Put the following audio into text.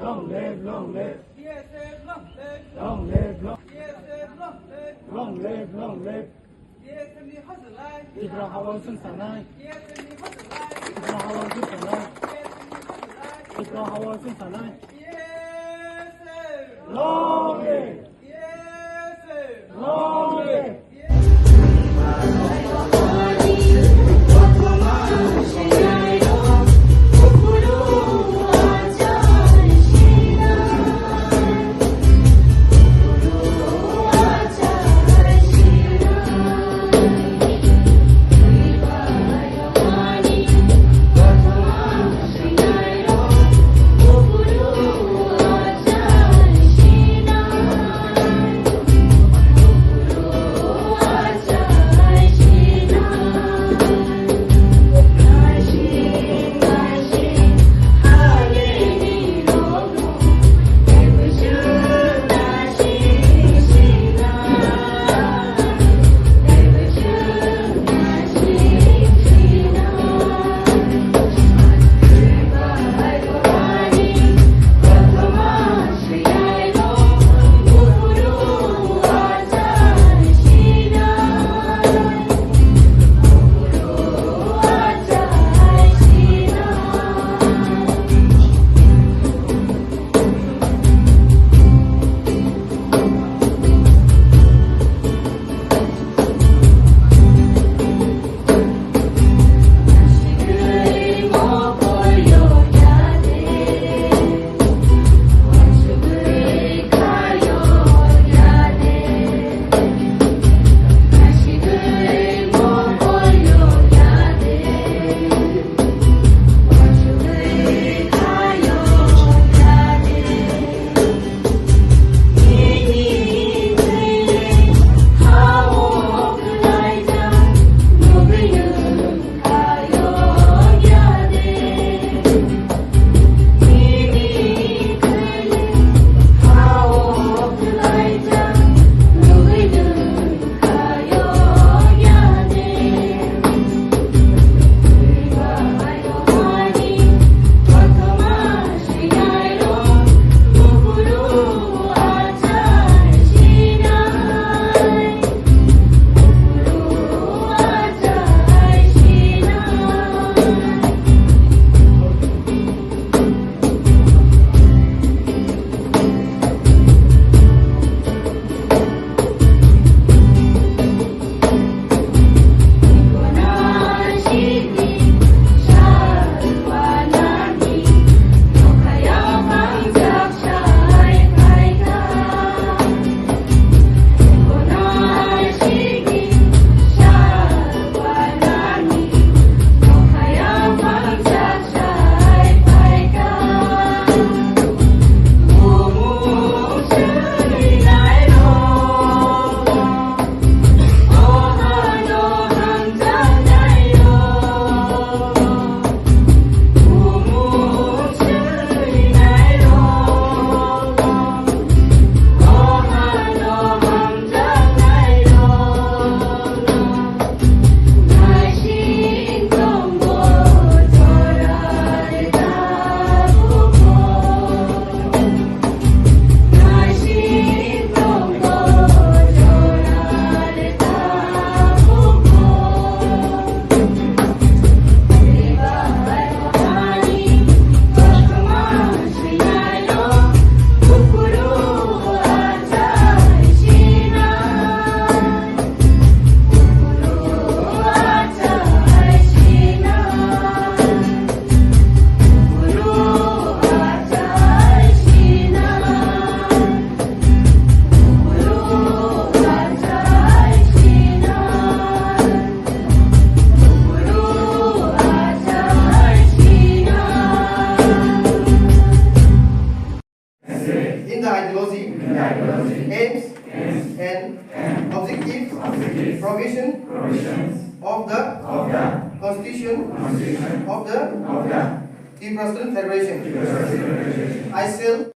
Long live, long live. TSF, long live. Long live, long TSF, long live. long live, long live. TSF 你好起来。 Twipra 好好生产来 TSF 你好起来。 Twipra 好好生产来 TSF 你好起来。 Twipra 好好生产来 TSF， Long live, TSF， long live. aims and objectives, provision of the Constitution of the Twipra Federation. I shall